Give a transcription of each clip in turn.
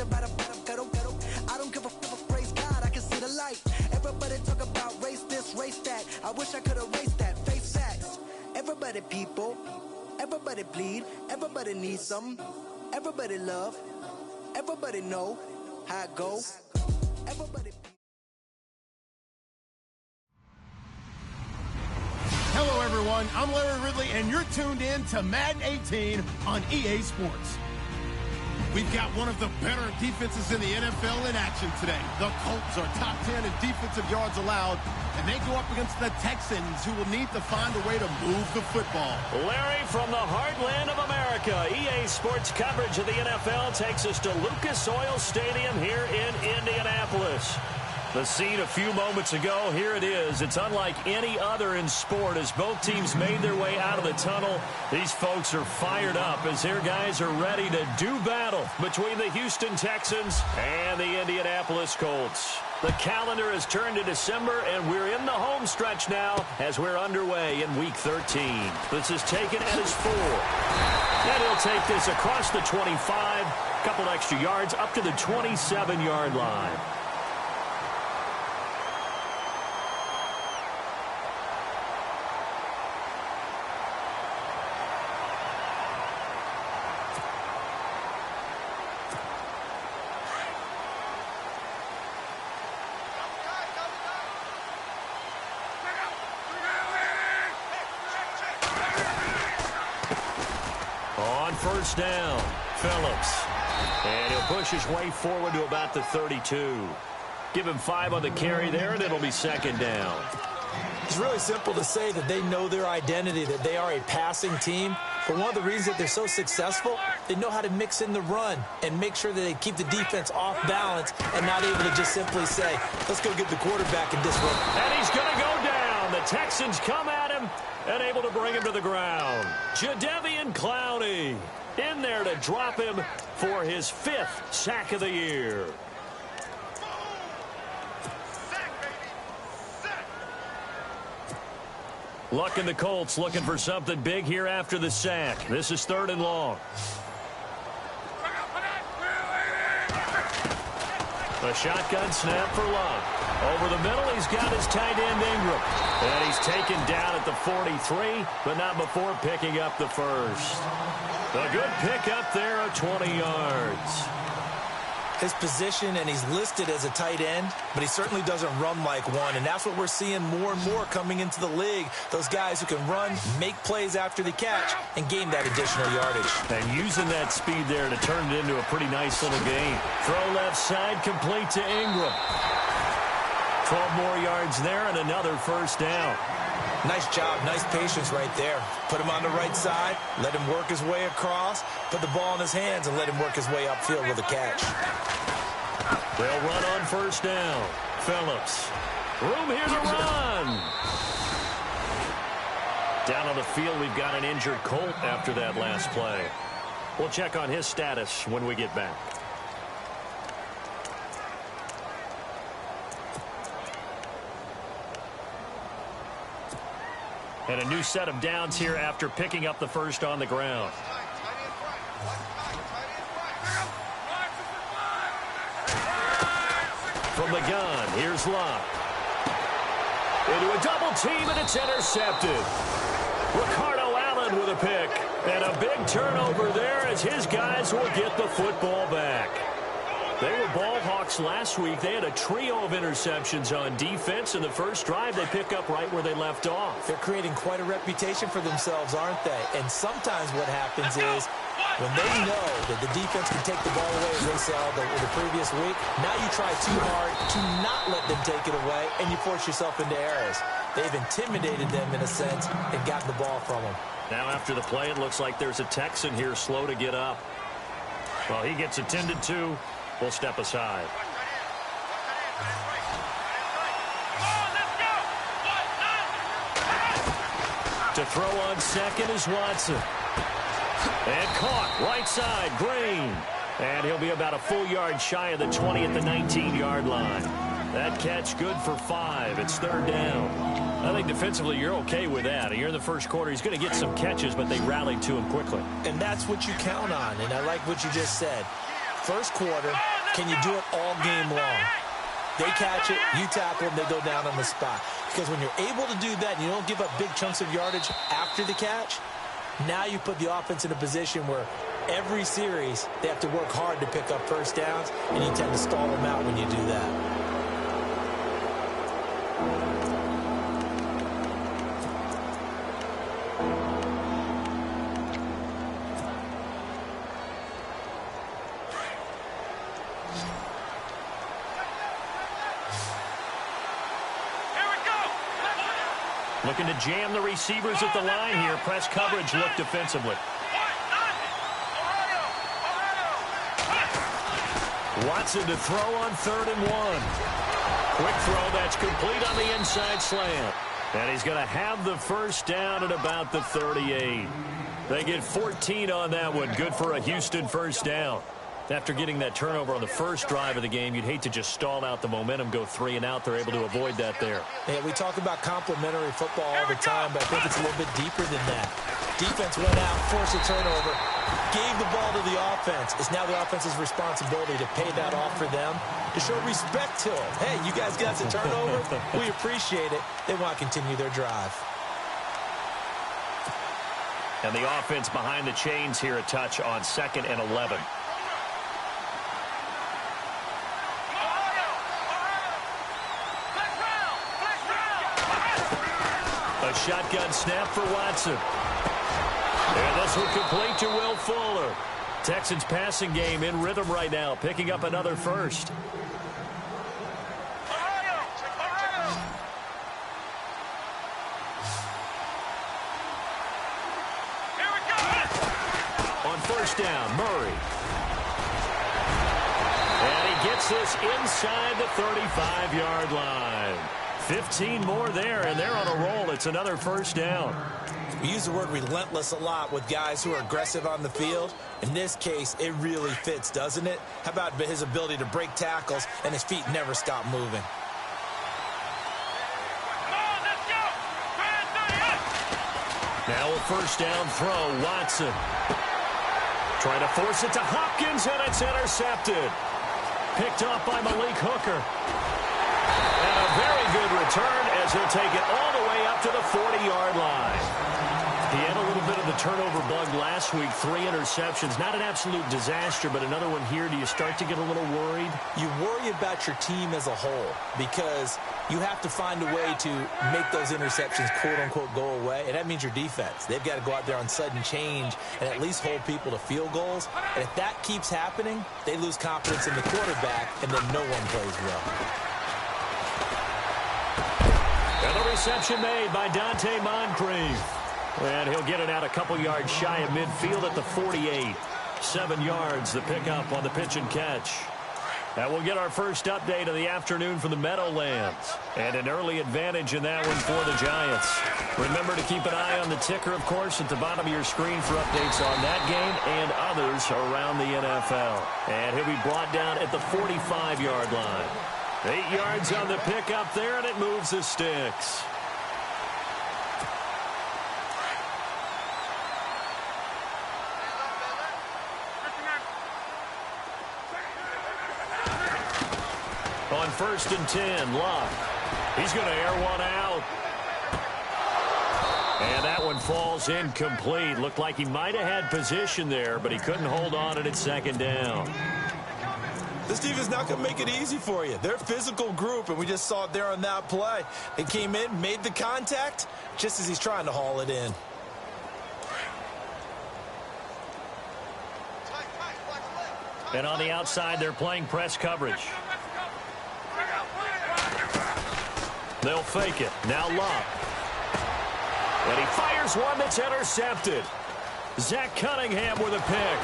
I don't give a praise God, I can see the light. Everybody talk about race this, race that. I wish I could erase that, face facts. Everybody people, everybody bleed, everybody needs some. Everybody love, everybody know how it goes. Everybody. Hello, everyone. I'm Larry Ridley, and you're tuned in to Madden 18 on EA Sports. We've got one of the better defenses in the NFL in action today. The Colts are top 10 in defensive yards allowed, and they go up against the Texans, who will need to find a way to move the football. Larry, from the heartland of America, EA Sports coverage of the NFL takes us to Lucas Oil Stadium here in Indianapolis. The scene a few moments ago, here it is. It's unlike any other in sport as both teams made their way out of the tunnel. These folks are fired up as their guys are ready to do battle between the Houston Texans and the Indianapolis Colts. The calendar has turned to December, and we're in the home stretch now as we're underway in Week 13. This is taken at his 4. And he'll take this across the 25, couple extra yards up to the 27-yard line. First down, Phillips. And he'll push his way forward to about the 32. Give him 5 on the carry there, and it'll be second down. It's really simple to say that they know their identity, that they are a passing team. But one of the reasons that they're so successful, they know how to mix in the run and make sure that they keep the defense off balance and not able to just simply say, let's go get the quarterback and disrupt. And he's going to go down. The Texans come at him and able to bring him to the ground. Jadeveon Clowney in there to drop him for his 5th sack of the year. Luck in the Colts looking for something big here after the sack. This is 3rd and long. A shotgun snap for Luck. Over the middle, he's got his tight end Ingram. And he's taken down at the 43, but not before picking up the first. A good pickup there of 20 yards. His position, and he's listed as a tight end, but he certainly doesn't run like one, and that's what we're seeing more and more coming into the league. Those guys who can run, make plays after the catch, and gain that additional yardage. And using that speed there to turn it into a pretty nice little game. Throw left side, complete to Ingram. 12 more yards there and another first down. Nice job, nice patience right there. Put him on the right side, let him work his way across, put the ball in his hands, and let him work his way upfield with a catch. They'll run on first down. Phillips. Room here to run. Down on the field, we've got an injured Colt after that last play. We'll check on his status when we get back. And a new set of downs here after picking up the first on the ground. From the gun, here's Luck. Into a double team, and it's intercepted. Ricardo Allen with a pick. And a big turnover there as his guys will get the football back. They were ball hawks last week. They had a trio of interceptions on defense. In the first drive, they pick up right where they left off. They're creating quite a reputation for themselves, aren't they? And sometimes what happens is when they know that the defense can take the ball away, as they saw the previous week, now you try too hard to not let them take it away, and you force yourself into errors. They've intimidated them in a sense and gotten the ball from them. Now after the play, it looks like there's a Texan here slow to get up. Well, he gets attended to. We'll step aside. To throw on second is Watson. And caught right side, Green. And he'll be about a full yard shy of the 20 at the 19-yard line. That catch good for 5. It's 3rd down. I think defensively you're okay with that. Here in the first quarter, he's going to get some catches, but they rallied to him quickly. And that's what you count on, and I like what you just said. first quarter, can you do it all game long? They catch it, you tackle them, they go down on the spot. Because when you're able to do that and you don't give up big chunks of yardage after the catch, now you put the offense in a position where every series they have to work hard to pick up first downs, and you tend to stall them out when you do that. Looking to jam the receivers at the line here. Press coverage look defensively. Watson to throw on 3rd and 1. Quick throw that's complete on the inside slant. And he's going to have the first down at about the 38. They get 14 on that one. Good for a Houston first down. After getting that turnover on the first drive of the game, you'd hate to just stall out the momentum, go 3 and out. They're able to avoid that there. Yeah, we talk about complementary football all the time, but I think it's a little bit deeper than that. Defense went out, forced a turnover, gave the ball to the offense. It's now the offense's responsibility to pay that off for them, to show respect to them. Hey, you guys got the turnover. We appreciate it. They want to continue their drive. And the offense behind the chains here a touch on 2nd and 11. A shotgun snap for Watson. And this will complete to Will Fuller. Texans passing game in rhythm right now, picking up another first. On first down, Murray. And he gets this inside the 35-yard line. 15 more there, and they're on a roll. It's another first down. We use the word relentless a lot with guys who are aggressive on the field. In this case, it really fits, doesn't it? How about his ability to break tackles and his feet never stop moving? Now a first down throw, Watson. Trying to force it to Hopkins, and it's intercepted. Picked off by Malik Hooker. And a very good return as he'll take it all the way up to the 40-yard line. He had a little bit of the turnover bug last week, 3 interceptions. Not an absolute disaster, but another one here. Do you start to get a little worried? You worry about your team as a whole because you have to find a way to make those interceptions, quote-unquote, go away, and that means your defense. They've got to go out there on sudden change and at least hold people to field goals. And if that keeps happening, they lose confidence in the quarterback, and then no one plays well. And the reception made by Dante Moncrief. And he'll get it out a couple yards shy of midfield at the 48. 7 yards, the pickup on the pitch and catch. And we'll get our first update of the afternoon from the Meadowlands. And an early advantage in that one for the Giants. Remember to keep an eye on the ticker, of course, at the bottom of your screen for updates on that game and others around the NFL. And he'll be brought down at the 45-yard line. 8 yards on the pickup there, and it moves the sticks. On 1st and 10, Luck. He's going to air one out. And that one falls incomplete. Looked like he might have had position there, but he couldn't hold on at 2nd down. This defense not going to make it easy for you. They're a physical group, and we just saw it there on that play. They came in, made the contact, just as he's trying to haul it in. And on the outside, they're playing press coverage. They'll fake it. Now Luck. And he fires one that's intercepted. Zach Cunningham with a pick.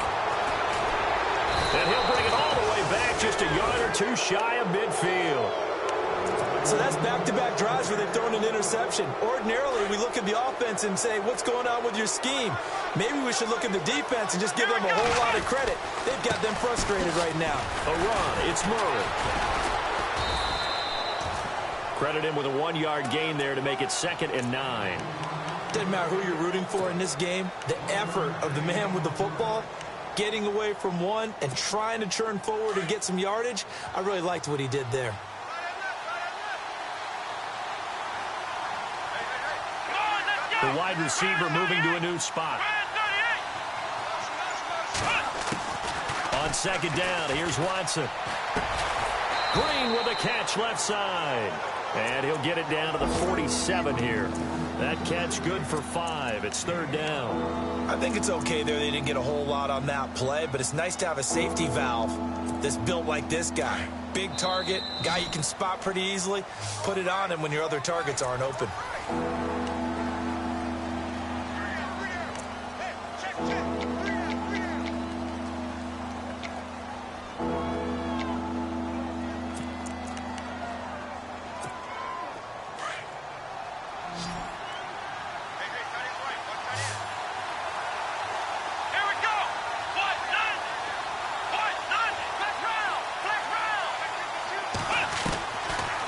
And he'll bring it all the way back just a yard or two shy of midfield. So that's back-to-back drives where they've thrown an interception. Ordinarily, we look at the offense and say, what's going on with your scheme? Maybe we should look at the defense and just give them a whole lot of credit. They've got them frustrated right now. A run. It's Murray. Credit him with a 1-yard gain there to make it 2nd and 9. Doesn't matter who you're rooting for in this game. The effort of the man with the football getting away from one and trying to churn forward and get some yardage. I really liked what he did there. The wide receiver moving to a new spot. On second down, here's Watson. Green with a catch left side. And he'll get it down to the 47 here. That catch good for 5. It's third down. I think it's okay there. They didn't get a whole lot on that play, but it's nice to have a safety valve that's built like this guy. Big target, guy you can spot pretty easily. Put it on him when your other targets aren't open.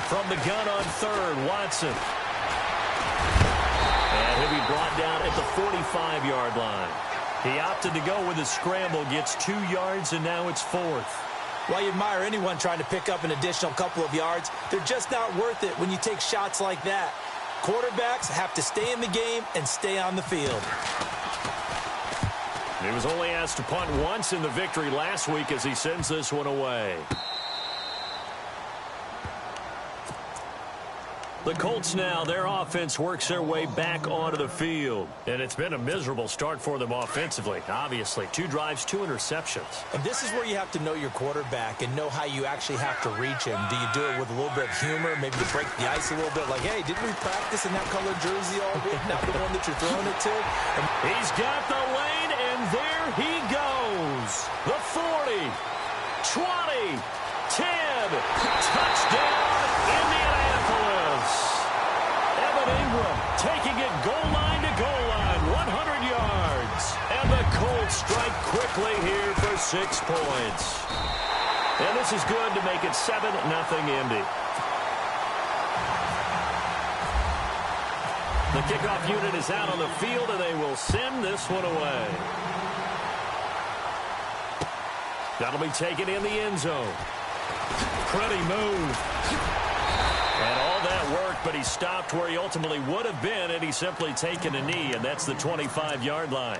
From the gun on third, Watson. And he'll be brought down at the 45-yard line. He opted to go with a scramble, gets 2 yards, and now it's fourth. While you admire anyone trying to pick up an additional couple of yards, they're just not worth it when you take shots like that. Quarterbacks have to stay in the game and stay on the field. He was only asked to punt once in the victory last week as he sends this one away. The Colts now, their offense works their way back onto the field. And it's been a miserable start for them offensively, obviously. 2 drives, 2 interceptions. And this is where you have to know your quarterback and know how you actually have to reach him. Do you do it with a little bit of humor, maybe to break the ice a little bit? Like, hey, didn't we practice in that colored jersey all week? Not the one that you're throwing it to? And he's got the lane, and there he goes. The 40, 20, 10, touchdown, Indianapolis. Ingram taking it goal line to goal line, 100 yards. And the Colts strike quickly here for 6 points. And this is good to make it 7-0 Indy. The kickoff unit is out on the field, and they will send this one away. That'll be taken in the end zone. Pretty move. And all that worked, but he stopped where he ultimately would have been, and he's simply taken a knee, and that's the 25-yard line.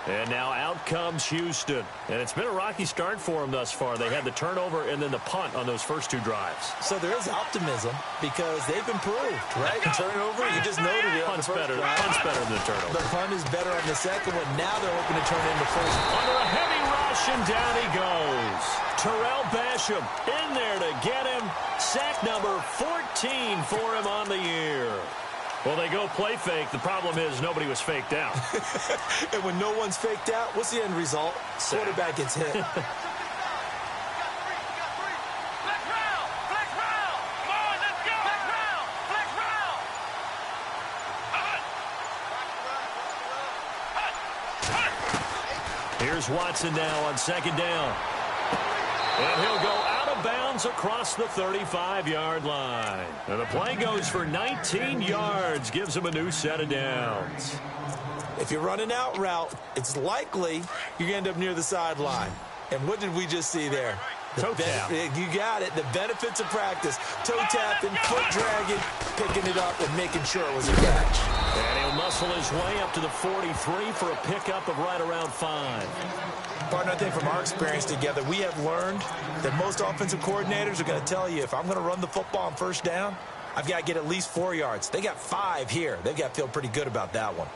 And now out comes Houston. And it's been a rocky start for them thus far. They had the turnover and then the punt on those first 2 drives. So there is optimism because they've improved, right? Turnover, you just noted it. Punt's better than the turnover. The punt is better on the second one. Now they're hoping to turn it into first. Under a heavy rush, and down he goes. Terrell Basham in there to get him. Sack number 14 for him on the year. Well, they go play fake. The problem is nobody was faked out. And when no one's faked out, what's the end result? Quarterback gets hit. Here's Watson now on second down. And he'll go out of bounds across the 35-yard line. And the play goes for 19 yards, gives him a new set of downs. If you're running out route, it's likely you're going to end up near the sideline. And what did we just see there? Toe tap. You got it. The benefits of practice. Toe tapping, foot dragging, picking it up, and making sure it was a catch. And he'll muscle his way up to the 43 for a pickup of right around 5. Partner, I think from our experience together, we have learned that most offensive coordinators are going to tell you, if I'm going to run the football on first down, I've got to get at least 4 yards. They got 5 here. They've got to feel pretty good about that one.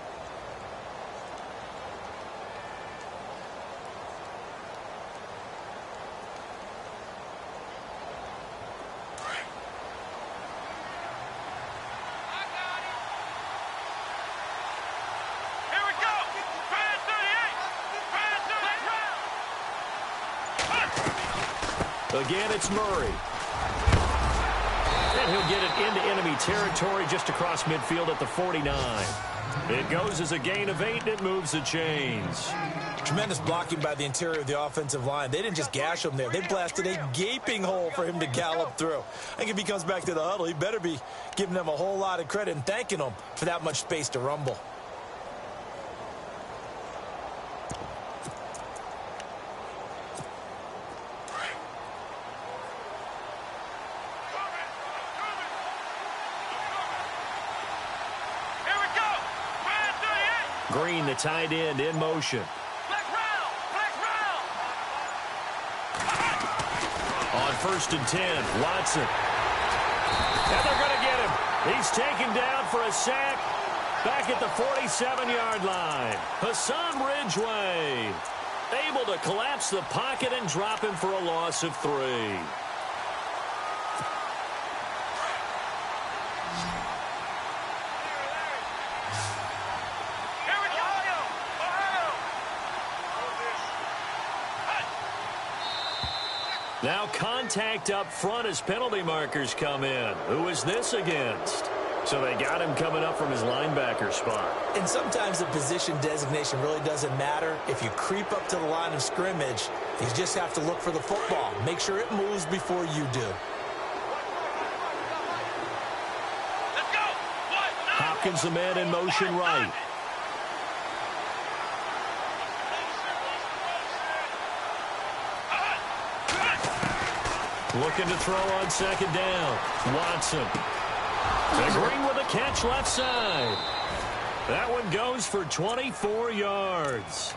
Again, it's Murray. And he'll get it into enemy territory just across midfield at the 49. It goes as a gain of 8, and it moves the chains. Tremendous blocking by the interior of the offensive line. They didn't just gash him there. They blasted a gaping hole for him to gallop through. I think if he comes back to the huddle, he better be giving them a whole lot of credit and thanking them for that much space to rumble. Green, the tight end, in motion. On 1st and 10, Watson. And they're going to get him. He's taken down for a sack back at the 47-yard line. Hassan Ridgeway able to collapse the pocket and drop him for a loss of 3. Now contact up front as penalty markers come in. Who is this against? So they got him coming up from his linebacker spot. And sometimes the position designation really doesn't matter. If you creep up to the line of scrimmage, you just have to look for the football. Make sure it moves before you do. Hopkins, the man in motion right. Looking to throw on 2nd down. Watson. Green with a catch left side. That one goes for 24 yards.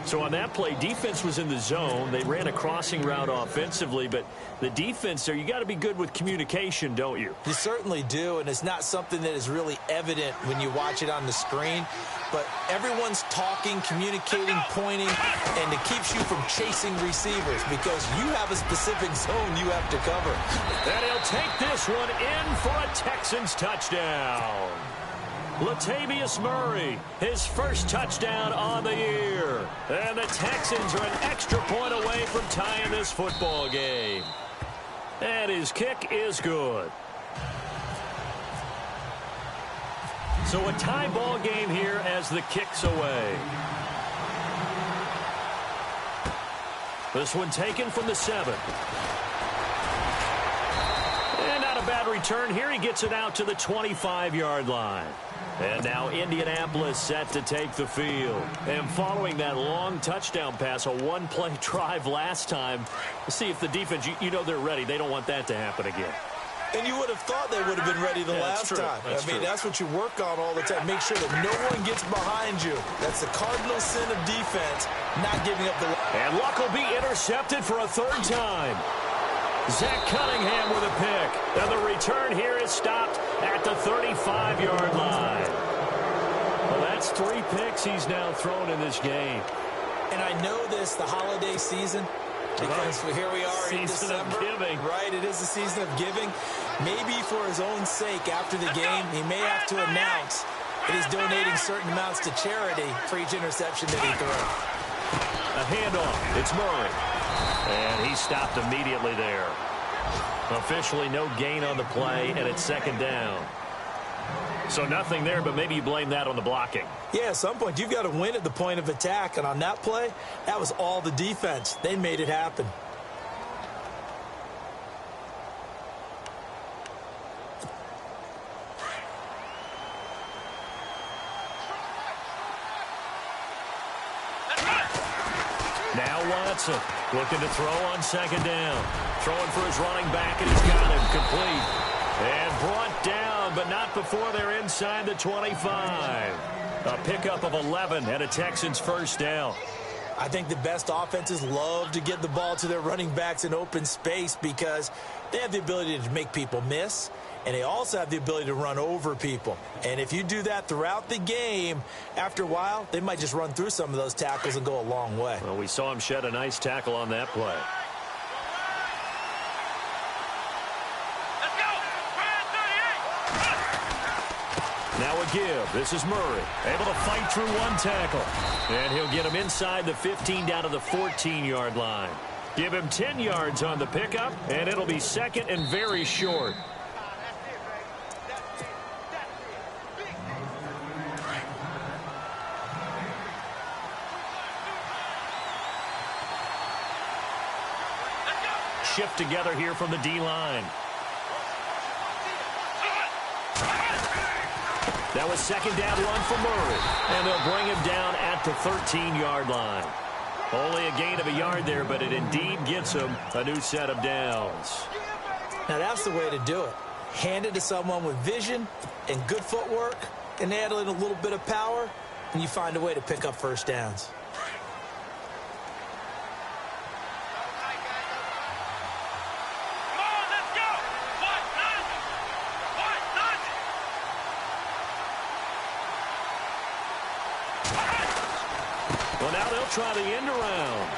So on that play, defense was in the zone. They ran a crossing route offensively, but the defense there, you got to be good with communication, don't you? You certainly do, and it's not something that is really evident when you watch it on the screen. But everyone's talking, communicating, pointing, and it keeps you from chasing receivers because you have a specific zone you have to cover. And he'll take this one in for a Texans touchdown. Latavius Murray, his first touchdown on the year. And the Texans are an extra point away from tying this football game. And his kick is good. So a tie ball game here as the kick's away. This one taken from the 7. And not a bad return here. He gets it out to the 25-yard line. And now Indianapolis set to take the field. And following that long touchdown pass, a one-play drive last time, let's see if the defense, you know they're ready. They don't want that to happen again. And you would have thought they would have been ready the last time. That's what you work on all the time. Make sure that no one gets behind you. That's the cardinal sin of defense, not giving up the... And Luck will be intercepted for a 3rd time. Zach Cunningham with a pick. And the return here is stopped at the 35-yard line. Well, that's 3 picks he's now thrown in this game. And I know this, the holiday season, because here we are in December. Season of giving. Right, it is the season of giving. Maybe for his own sake, after the game, he may have to announce that he's donating certain amounts to charity for each interception that he throws. A handoff. It's Murray. And he stopped immediately there. Officially no gain on the play, and it's 2nd down. So nothing there, but maybe you blame that on the blocking. Yeah, at some point, you've got to win at the point of attack. And on that play, that was all the defense. They made it happen. Now Watson looking to throw on 2nd down. Throwing for his running back, and he's got him complete. And brought down, but not before they're inside the 25. A pickup of 11 and a Texans 1st down. I think the best offenses love to get the ball to their running backs in open space because they have the ability to make people miss, and they also have the ability to run over people. And if you do that throughout the game, after a while, they might just run through some of those tackles and go a long way. Well, we saw him shed a nice tackle on that play. Now a give. This is Murray. Able to fight through one tackle. And he'll get him inside the 15 down to the 14-yard line. Give him 10 yards on the pickup, and it'll be 2nd and very short. Shift together here from the D-line. That was 2nd down run for Murray. And they'll bring him down at the 13-yard line. Only a gain of a yard there, but it indeed gets him a new set of downs. Now that's the way to do it. Hand it to someone with vision and good footwork and add in a little bit of power, and you find a way to pick up first downs. Well, now they'll try the end around.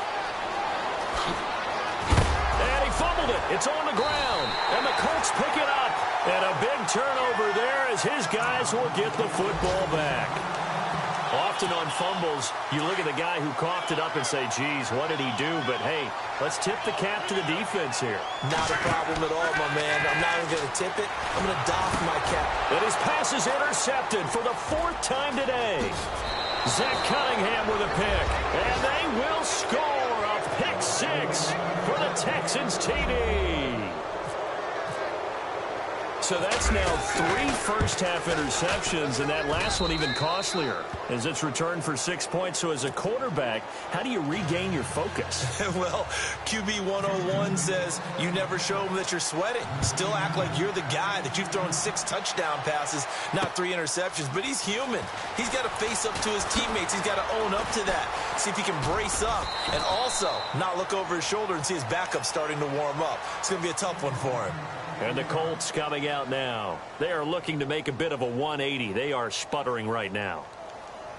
And he fumbled it. It's on the ground. And the Colts pick it up. And a big turnover there as his guys will get the football back. Often on fumbles, you look at the guy who coughed it up and say, geez, what did he do? But, hey, let's tip the cap to the defense here. Not a problem at all, my man. I'm not even going to tip it. I'm going to doff my cap. And his pass is intercepted for the 4th time today. Zach Cunningham with a pick. And they will score a pick 6 for the Texans TD. So that's now 3 first-half interceptions, and that last one even costlier as it's returned for 6 points. So as a quarterback, how do you regain your focus? Well, QB 101 says you never show them that you're sweating. Still act like you're the guy, that you've thrown 6 touchdown passes, not 3 interceptions. But he's human. He's got to face up to his teammates. He's got to own up to that. See if he can brace up and also not look over his shoulder and see his backup starting to warm up. It's going to be a tough one for him. And the Colts coming out now. They are looking to make a bit of a 180. They are sputtering right now.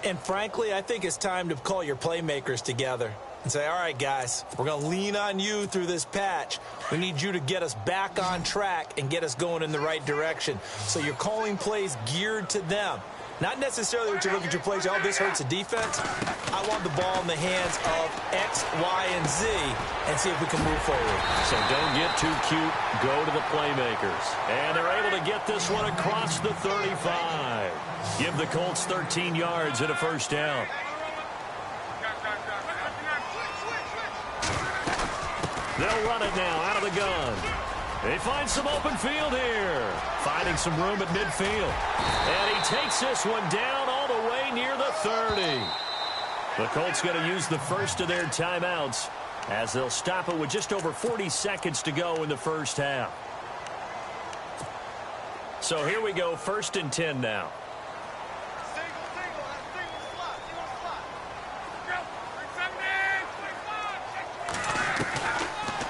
And frankly, I think it's time to call your playmakers together and say, all right, guys, we're going to lean on you through this patch. We need you to get us back on track and get us going in the right direction. So you're calling plays geared to them. Not necessarily what you look at your plays, oh, this hurts the defense. I want the ball in the hands of X, Y, and Z and see if we can move forward. So don't get too cute. Go to the playmakers. And they're able to get this one across the 35. Give the Colts 13 yards and a first down. They'll run it now out of the gun. They find some open field here. Finding some room at midfield. And he takes this one down all the way near the 30. The Colts going to use the first of their timeouts as they'll stop it with just over 40 seconds to go in the first half. So here we go, 1st and 10 now.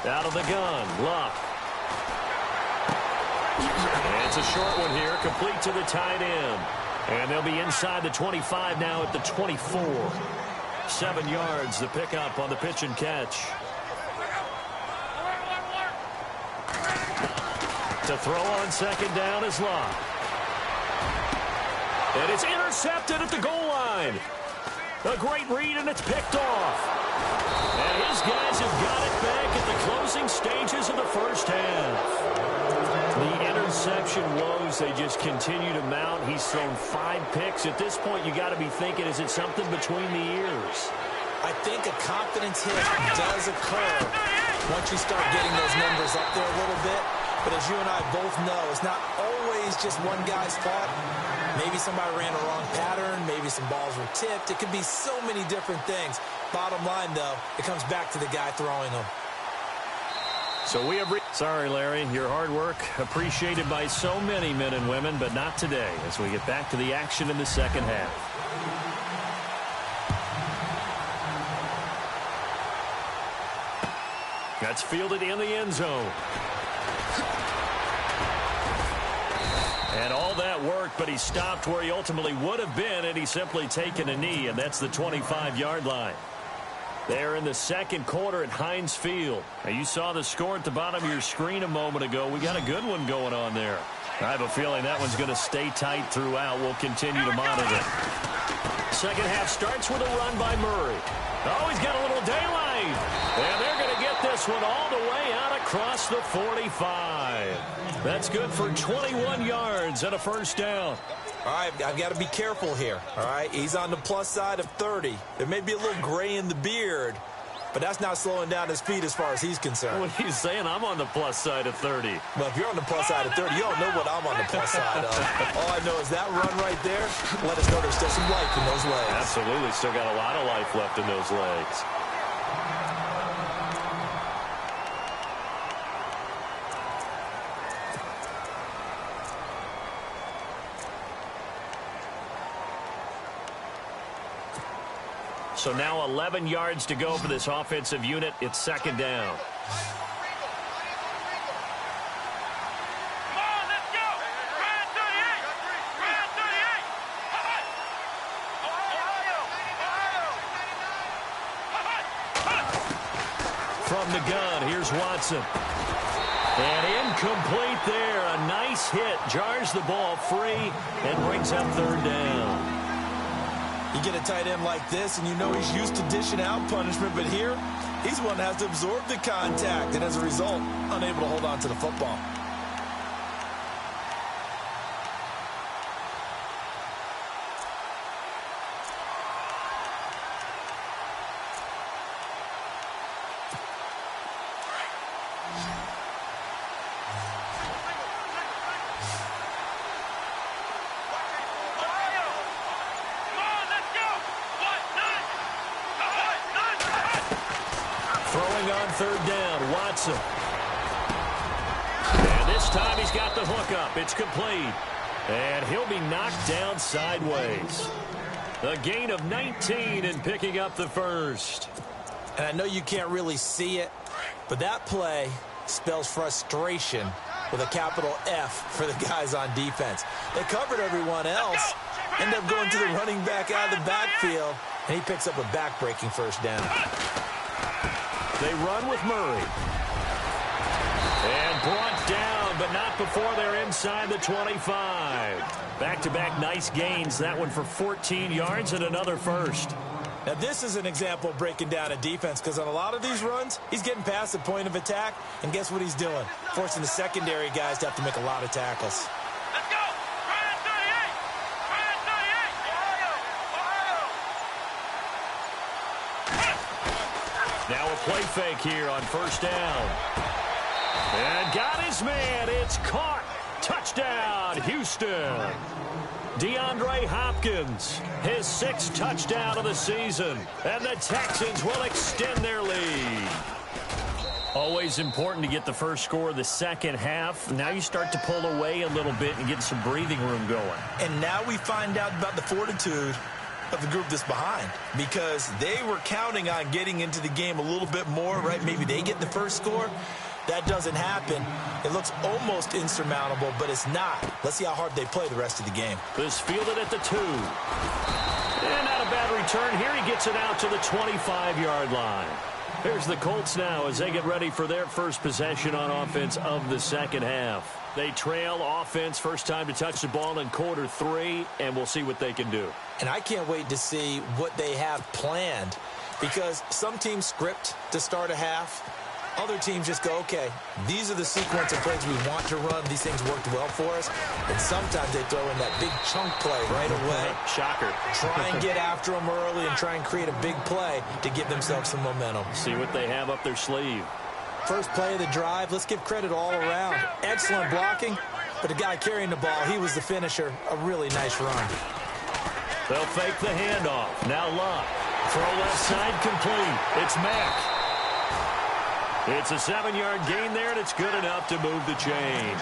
Out of the gun, Luck. And it's a short one here, complete to the tight end. And they'll be inside the 25 now at the 24. 7 yards, the pickup on the pitch and catch. To throw on 2nd down is Luck. And it's intercepted at the goal line. A great read, and it's picked off. And his guys have got it back at the closing stages of the first half. The interception woes, they just continue to mount. He's thrown 5 picks. At this point, you got to be thinking, is it something between the ears? I think a confidence hit does occur once you start getting those numbers up there a little bit. But as you and I both know, it's not always just one guy's fault. Maybe somebody ran a wrong pattern. Maybe some balls were tipped. It could be so many different things. Bottom line, though, it comes back to the guy throwing them. So we have... Sorry, Larry. Your hard work appreciated by so many men and women, but not today as we get back to the action in the second half. That's fielded in the end zone. And all that work, but he stopped where he ultimately would have been, and he's simply taken a knee, and that's the 25-yard line. There in the second quarter at Heinz Field. Now, you saw the score at the bottom of your screen a moment ago. We got a good one going on there. I have a feeling that one's going to stay tight throughout. We'll continue to monitor. Second half starts with a run by Murray. Oh, he's got a little daylight. And they're going to get this one all the way out across the 45. That's good for 21 yards and a first down. All right, I've got to be careful here. All right, he's on the plus side of 30. There may be a little gray in the beard, but that's not slowing down his feet as far as he's concerned. What are you saying? I'm on the plus side of 30. Well, if you're on the plus side of 30, you don't know what I'm on the plus side of. All I know is that run right there, let us know there's still some life in those legs. Absolutely, still got a lot of life left in those legs. So now 11 yards to go for this offensive unit. It's second down. From the gun, here's Watson. And incomplete there. A nice hit. Jars the ball free and brings up third down. You get a tight end like this, and you know he's used to dishing out punishment, but here, he's the one that has to absorb the contact, and as a result, unable to hold on to the football. Third down, Watson. And this time he's got the hook up. It's complete. And he'll be knocked down sideways. A gain of 19 and picking up the first. And I know you can't really see it, but that play spells frustration with a capital F for the guys on defense. They covered everyone else, end up going to the running back out of the backfield, and he picks up a back-breaking first down. They run with Murray. And brought down, but not before they're inside the 25. Back-to-back nice gains. That one for 14 yards and another first. Now, this is an example of breaking down a defense, because on a lot of these runs, he's getting past the point of attack, and guess what he's doing? Forcing the secondary guys to have to make a lot of tackles. Let's go! Ryan 38! Ryan 38! Now a play fake here on first down. And got his man. It's caught. Touchdown, Houston. DeAndre Hopkins, his 6th touchdown of the season. And the Texans will extend their lead. Always important to get the first score of the second half. Now you start to pull away a little bit and get some breathing room going. And now we find out about the fortitude of the group that's behind, because they were counting on getting into the game a little bit more, right? Maybe they get the first score. That doesn't happen. It looks almost insurmountable, but it's not. Let's see how hard they play the rest of the game. This fielded at the 2. And not a bad return here. He gets it out to the 25-yard line. Here's the Colts now as they get ready for their first possession on offense of the second half. They trail offense, first time to touch the ball in quarter 3, and we'll see what they can do. And I can't wait to see what they have planned, because some teams script to start a half. Other teams just go, okay, these are the sequence of plays we want to run. These things worked well for us. And sometimes they throw in that big chunk play right away. Shocker. Try and get after them early and try and create a big play to give themselves some momentum. See what they have up their sleeve. First play of the drive, let's give credit all around. Excellent blocking, but the guy carrying the ball, he was the finisher. A really nice run. They'll fake the handoff. Now Luck. Throw left side complete. It's Mack. It's a 7-yard gain there, and it's good enough to move the chains.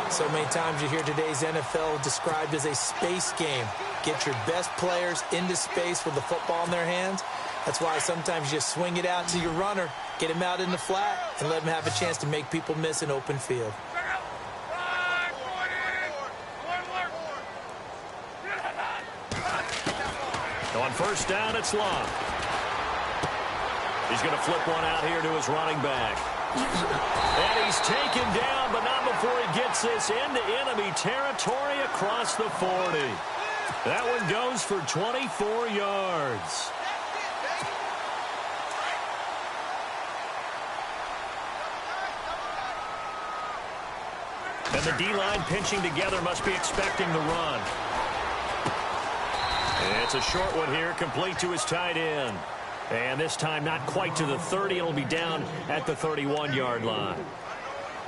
So many times you hear today's NFL described as a space game. Get your best players into space with the football in their hands. That's why sometimes you just swing it out to your runner, get him out in the flat, and let him have a chance to make people miss an open field. On first down, it's Luck. He's going to flip one out here to his running back. And he's taken down, but not before he gets this into enemy territory across the 40. That one goes for 24 yards. And the D-line pinching together, must be expecting the run. And it's a short one here, complete to his tight end. And this time not quite to the 30. It'll be down at the 31-yard line.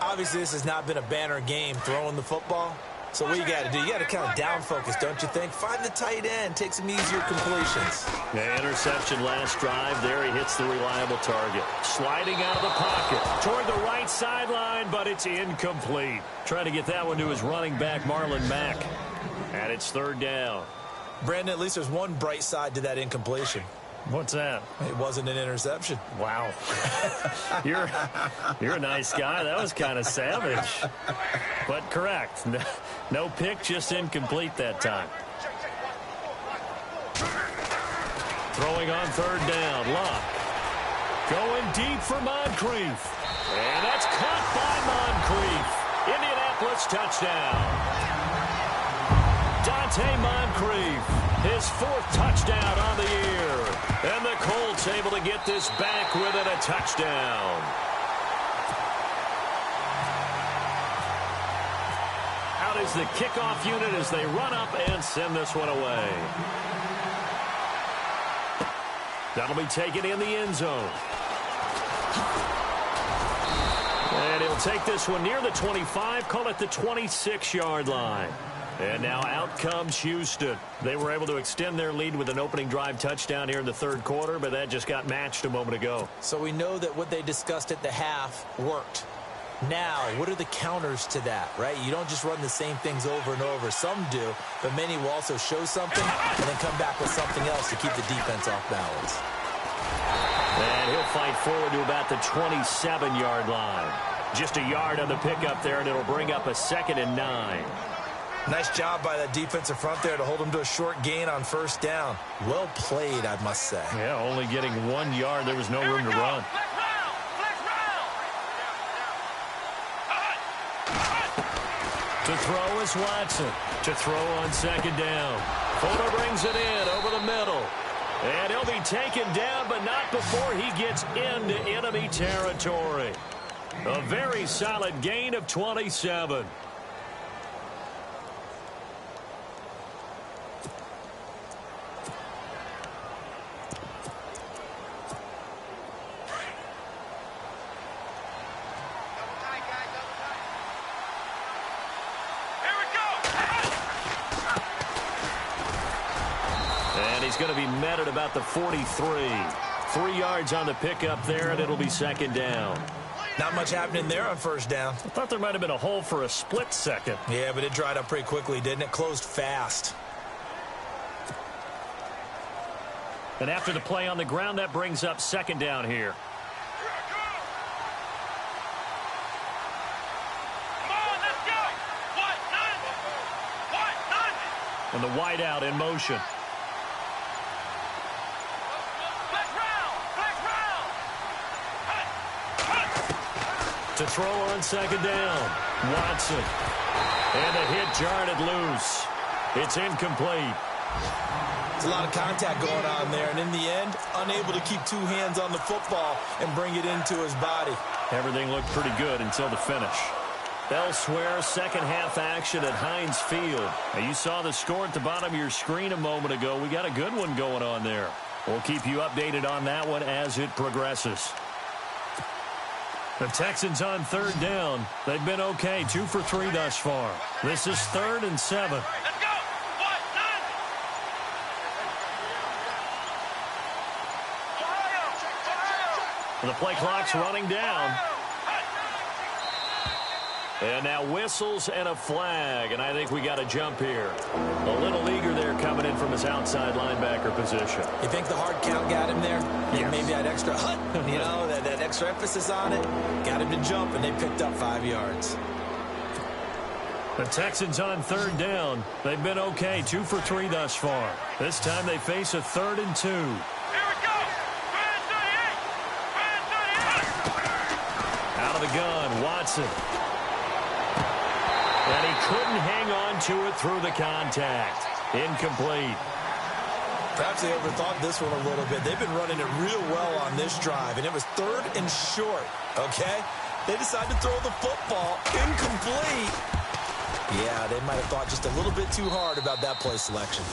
Obviously, this has not been a banner game throwing the football. So what you got to do, you got to kind of down focus, don't you think? Find the tight end, take some easier completions. Yeah, interception last drive. There he hits the reliable target. Sliding out of the pocket toward the right sideline, but it's incomplete. Trying to get that one to his running back, Marlon Mack. And it's third down. Brandon, at least there's one bright side to that incompletion. What's that? It wasn't an interception. Wow. You're a nice guy. That was kind of savage. But correct. No pick, just incomplete that time. Throwing on third down. Luck. Going deep for Moncrief. And that's caught by Moncrief. Indianapolis touchdown. Dante Moncrief, his 4th touchdown on the year. And the Colts able to get this back within a touchdown. Out is the kickoff unit as they run up and send this one away. That'll be taken in the end zone. And he'll take this one near the 25, call it the 26-yard line. And now out comes Houston. They were able to extend their lead with an opening drive touchdown here in the third quarter, but that just got matched a moment ago. So we know that what they discussed at the half worked. Now, what are the counters to that, right? You don't just run the same things over and over. Some do, but many will also show something and then come back with something else to keep the defense off balance. And he'll fight forward to about the 27-yard line. Just a yard on the pickup there, and it'll bring up a 2nd and 9. Nice job by that defensive front there to hold him to a short gain on first down. Well played, I must say. Yeah, only getting 1 yard. There was no room to run. To throw is Watson. To throw on 2nd down. Fuller brings it in over the middle. And he'll be taken down, but not before he gets into enemy territory. A very solid gain of 27. He's going to be met at about the 43. 3 yards on the pickup there, and it'll be 2nd down. Not much happening there on first down. I thought there might have been a hole for a split second. Yeah, but it dried up pretty quickly, didn't it? Closed fast. And after the play on the ground, that brings up 2nd down here. And the wide out in motion. To throw on 2nd down. Watson. And the hit jarred it loose. It's incomplete. There's a lot of contact going on there, and in the end, unable to keep 2 hands on the football and bring it into his body. Everything looked pretty good until the finish. Elsewhere, second half action at Heinz Field. Now, you saw the score at the bottom of your screen a moment ago. We got a good one going on there. We'll keep you updated on that one as it progresses. The Texans on 3rd down. They've been okay, 2 for 3 thus far. This is 3rd and 7. Let's go. The play clock's running down. And now whistles and a flag, and I think we got a jump here. A little eager there coming in from his outside linebacker position. You think the hard count got him there? Yes. Maybe that extra that extra emphasis on it got him to jump, and they picked up 5 yards. The Texans on 3rd down. They've been okay, 2 for 3 thus far. This time they face a 3rd and 2. Here we go. Out of the gun, Watson. And he couldn't hang on to it through the contact. Incomplete. Perhaps they overthought this one a little bit. They've been running it real well on this drive, and it was 3rd and short, okay? They decided to throw the football. Incomplete. Yeah, they might have thought just a little bit too hard about that play selection.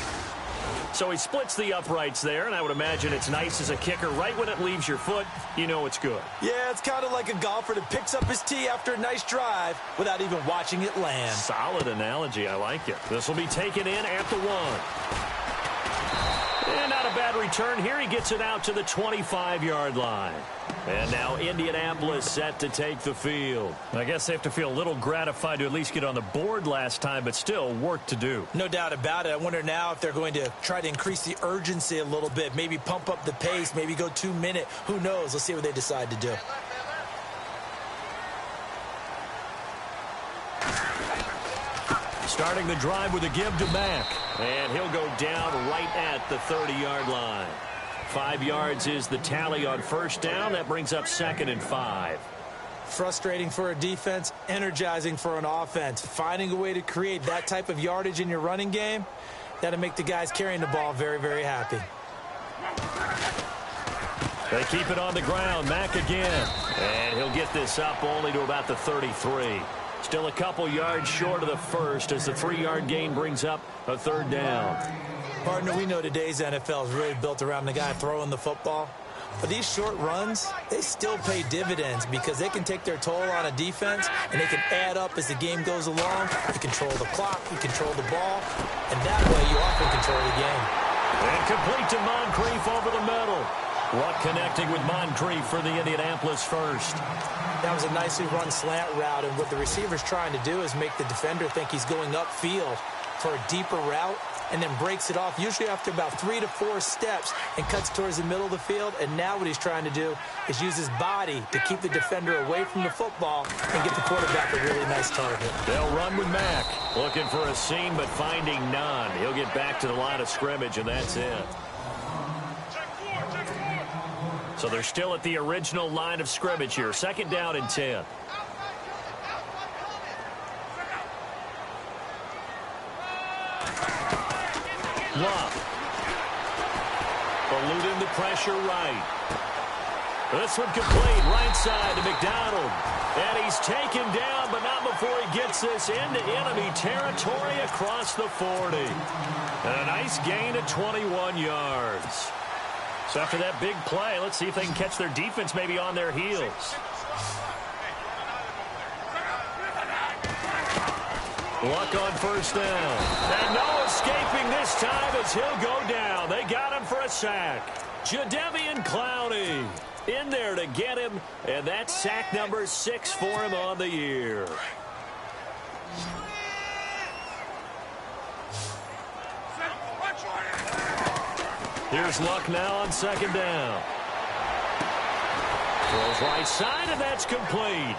So he splits the uprights there, and I would imagine it's nice as a kicker. Right when it leaves your foot, you know it's good. Yeah, it's kind of like a golfer that picks up his tee after a nice drive without even watching it land. Solid analogy. I like it. This will be taken in at the 1. And not a bad return here. He gets it out to the 25-yard line. And now Indianapolis set to take the field. I guess they have to feel a little gratified to at least get on the board last time, but still work to do. No doubt about it. I wonder now if they're going to try to increase the urgency a little bit, maybe pump up the pace, maybe go 2-minute. Who knows? Let's see what they decide to do. Starting the drive with a give to Mack. And he'll go down right at the 30-yard line. 5 yards is the tally on first down. That brings up 2nd and 5. Frustrating for a defense, energizing for an offense. Finding a way to create that type of yardage in your running game, that'll make the guys carrying the ball very, very happy. They keep it on the ground. Mack again. And he'll get this up only to about the 33. Still a couple yards short of the first as the 3-yard gain brings up a 3rd down. Partner, we know today's NFL is really built around the guy throwing the football. But these short runs, they still pay dividends because they can take their toll on a defense and they can add up as the game goes along. You control the clock, you control the ball, and that way you often control the game. And complete to Moncrief over the middle. Luck connecting with Moncrief for the Indianapolis first. That was a nicely run slant route, and what the receiver's trying to do is make the defender think he's going upfield for a deeper route and then breaks it off, usually after about 3 to 4 steps, and cuts towards the middle of the field. And now what he's trying to do is use his body to keep the defender away from the football and get the quarterback a really nice target. They'll run with Mack. Looking for a seam, but finding none. He'll get back to the line of scrimmage, and that's it. So they're still at the original line of scrimmage here. 2nd down and 10. Luck. Eluding the pressure right. This one complete. Right side to McDonald. And he's taken down, but not before he gets this into enemy territory across the 40. And a nice gain of 21 yards. So after that big play, let's see if they can catch their defense maybe on their heels. Luck on first down. And no escaping this time as he'll go down. They got him for a sack. Jadeveon Clowney in there to get him. And that's sack number 6 for him on the year. Here's Luck now on 2nd down. Throws right side, and that's complete.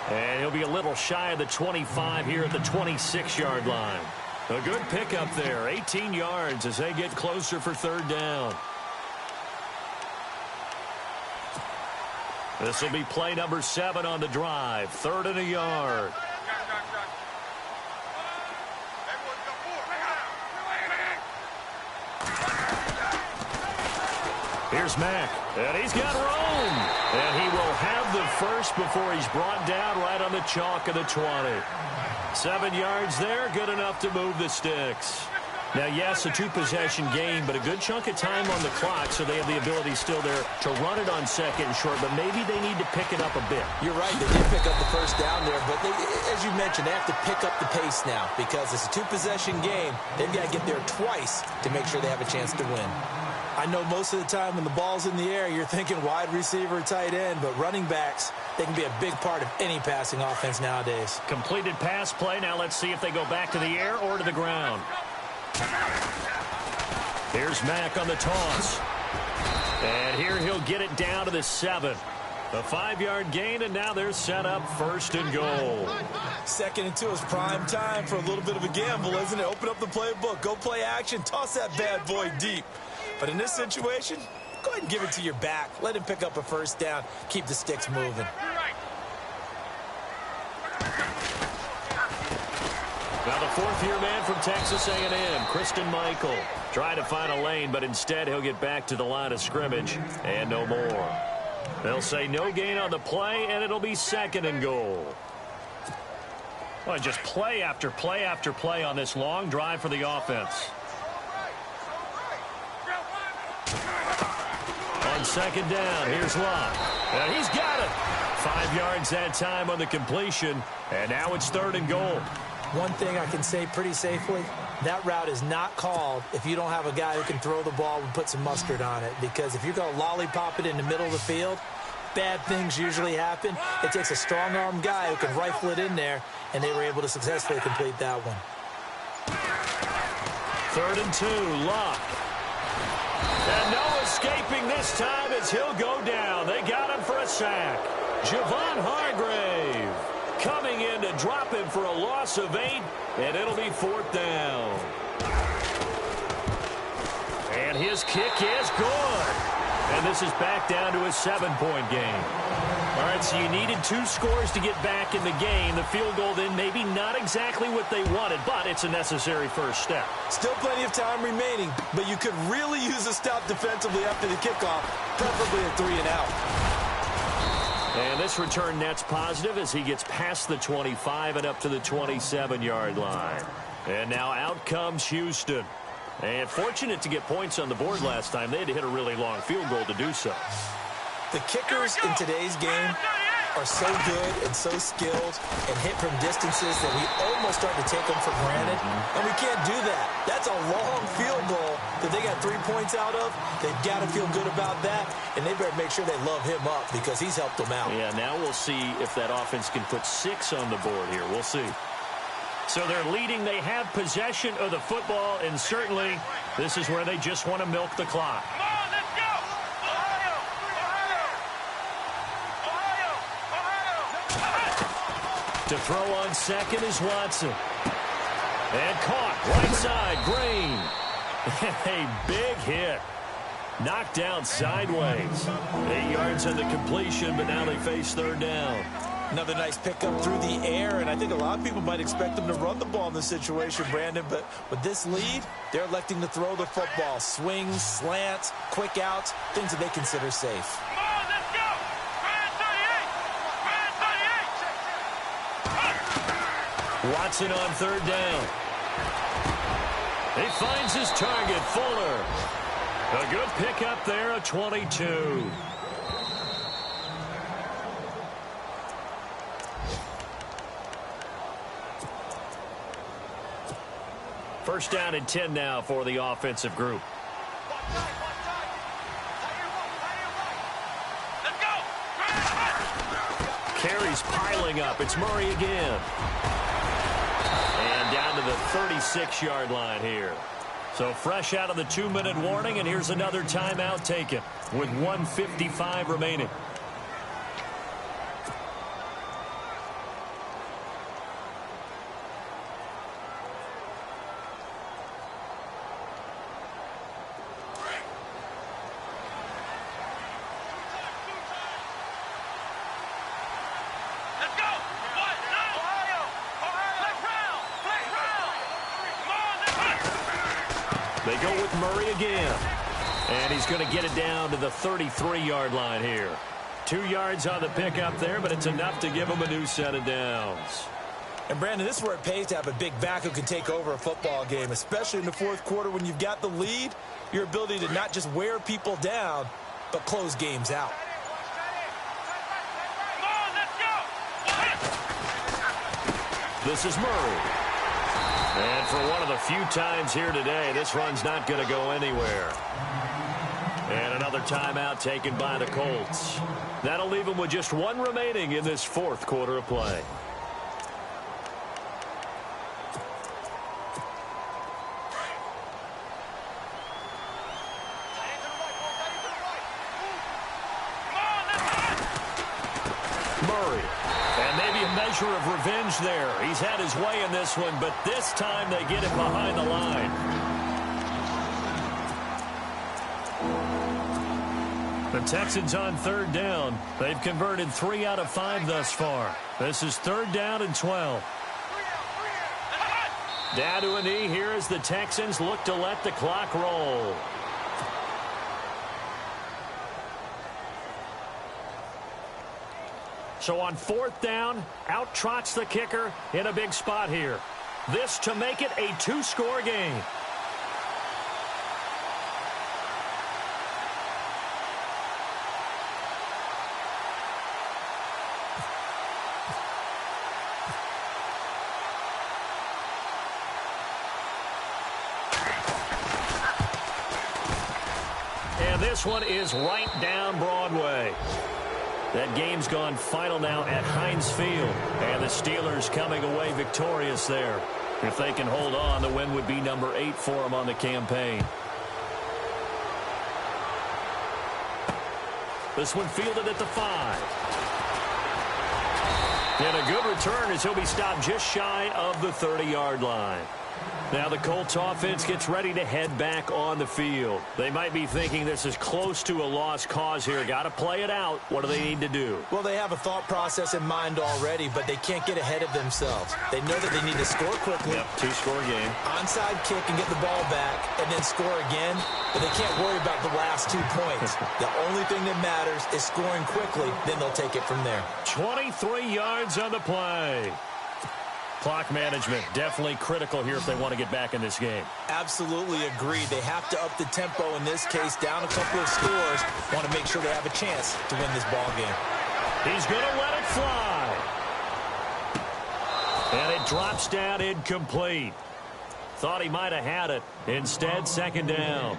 And he'll be a little shy of the 25 here at the 26-yard line. A good pickup there. 18 yards as they get closer for 3rd down. This will be play number 7 on the drive. 3rd and a yard. Here's Mack, and he's got room. And he will have the first before he's brought down right on the chalk of the 20. 7 yards there, good enough to move the sticks. Now, yes, a 2-possession game, but a good chunk of time on the clock, so they have the ability still there to run it on 2nd and short, but maybe they need to pick it up a bit. You're right, they did pick up the first down there, but as you mentioned, they have to pick up the pace now because it's a 2-possession game. They've got to get there twice to make sure they have a chance to win. I know most of the time when the ball's in the air, you're thinking wide receiver, tight end, but running backs, they can be a big part of any passing offense nowadays. Completed pass play. Now let's see if they go back to the air or to the ground. Here's Mack on the toss. And here he'll get it down to the 7. A 5-yard gain, and now they're set up 1st and goal. 2nd and 2 is prime time for a little bit of a gamble, isn't it? Open up the playbook, go play action, toss that bad boy deep. But in this situation, go ahead and give it to your back. Let him pick up a 1st down. Keep the sticks moving. Now the 4th-year man from Texas A&M, Christine Michael, trying to find a lane, but instead he'll get back to the line of scrimmage and no more. They'll say no gain on the play, and it'll be 2nd and goal. Well, just play after play after play on this long drive for the offense. On 2nd down, here's Luck. And he's got it. 5 yards that time on the completion, and now it's 3rd and goal. One thing I can say pretty safely, that route is not called if you don't have a guy who can throw the ball and put some mustard on it. Because if you're going to lollipop it in the middle of the field, bad things usually happen. It takes a strong-arm guy who can rifle it in there, and they were able to successfully complete that one. 3rd and 2, Luck. And no escaping this time as he'll go down. They got him for a sack. Javon Hargrave coming in to drop him for a loss of 8, and it'll be 4th down. And his kick is good. And this is back down to a 7-point game. All right, so you needed 2 scores to get back in the game. The field goal then maybe not exactly what they wanted, but it's a necessary first step. Still plenty of time remaining, but you could really use a stop defensively after the kickoff, preferably a 3-and-out. And this return net's positive as he gets past the 25 and up to the 27-yard line. And now out comes Houston. And fortunate to get points on the board last time. They had to hit a really long field goal to do so. The kickers in today's game are so good and so skilled and hit from distances that we almost start to take them for granted. And we can't do that. That's a long field goal that they got 3 points out of. They've got to feel good about that, and they better make sure they love him up because he's helped them out. Yeah, now we'll see if that offense can put 6 on the board here. We'll see. So they're leading. They have possession of the football, and certainly this is where they just want to milk the clock. Come on, let's go! Ohio! Ohio! To throw on second is Watson. And caught right side, Green. A big hit. Knocked down sideways. 8 yards on the completion, but now they face 3rd down. Another nice pickup through the air, and I think a lot of people might expect them to run the ball in this situation, Brandon, but with this lead, they're electing to throw the football. Swings, slants, quick outs, things that they consider safe. Come on, let's go! Ryan 38! Ryan 38! Watson on 3rd down. He finds his target, Fuller. A good pickup there, a 22. First down and 10 now for the offensive group. Let's go! Carries piling up. It's Murray again. And down to the 36-yard line here. So fresh out of the 2-minute warning, and here's another timeout taken with 1:55 remaining. Let's go! What? Now! Ohio! Let's round! Let's round! Come on, let's go! They go with Murray again. And he's going to get it down to the 33-yard line here. 2 yards on the pickup there, but it's enough to give him a new set of downs. And, Brandon, this is where it pays to have a big back who can take over a football game, especially in the 4th quarter when you've got the lead, your ability to not just wear people down, but close games out. Come on, let's go! This is Murray. And for one of the few times here today, this run's not going to go anywhere. And another timeout taken by the Colts. That'll leave them with just 1 remaining in this 4th quarter of play. Murray. And maybe a measure of revenge there. He's had his way in this one, but this time they get it behind the line. The Texans on 3rd down. They've converted 3 out of 5 thus far. This is 3rd down and 12. Down to a knee here as the Texans look to let the clock roll. So on 4th down, out trots the kicker in a big spot here. This to make it a 2-score game. this one is right down Broadway. That game's gone final now at Heinz Field. And the Steelers coming away victorious there. If they can hold on, the win would be number 8 for them on the campaign. This one fielded at the 5. And a good return as he'll be stopped just shy of the 30-yard line. Now the Colts offense gets ready to head back on the field. They might be thinking this is close to a lost cause here. Got to play it out. What do they need to do? Well, they have a thought process in mind already, but they can't get ahead of themselves. They know that they need to score quickly. Yep, 2-score game. Onside kick and get the ball back and then score again, but they can't worry about the last 2 points. The only thing that matters is scoring quickly, then they'll take it from there. 23 yards on the play. Clock management definitely critical here if they want to get back in this game. Absolutely agreed. They have to up the tempo in this case, down a couple of scores. Want to make sure they have a chance to win this ball game. He's going to let it fly. And it drops down incomplete. Thought he might have had it. Instead, second down.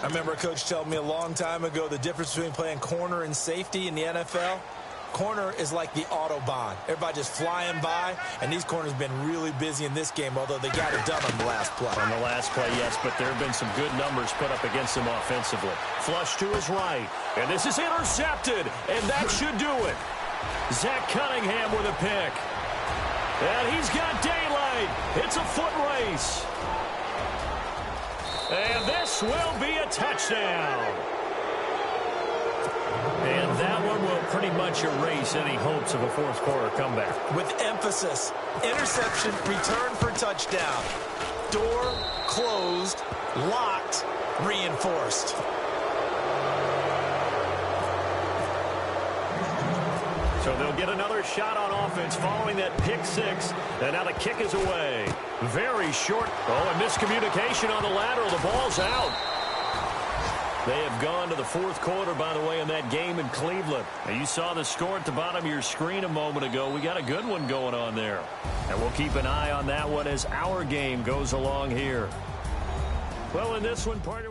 I remember a coach telling me a long time ago the difference between playing corner and safety in the NFL. Corner is like the Autobahn. Everybody just flying by, and these corners have been really busy in this game, although they got it done on the last play. On the last play, yes, but there have been some good numbers put up against him offensively. Flush to his right, and this is intercepted, and that should do it. Zach Cunningham with a pick. And he's got daylight. It's a foot race. And this will be a touchdown. And that one will pretty much erase any hopes of a fourth quarter comeback. With emphasis, interception, return for touchdown. Door closed, locked, reinforced. So they'll get another shot on offense following that pick six. And now the kick is away. Very short. Oh, and miscommunication on the lateral. The ball's out. They have gone to the fourth quarter, by the way, in that game in Cleveland. And you saw the score at the bottom of your screen a moment ago. We got a good one going on there. And we'll keep an eye on that one as our game goes along here. Well, in this one, partner.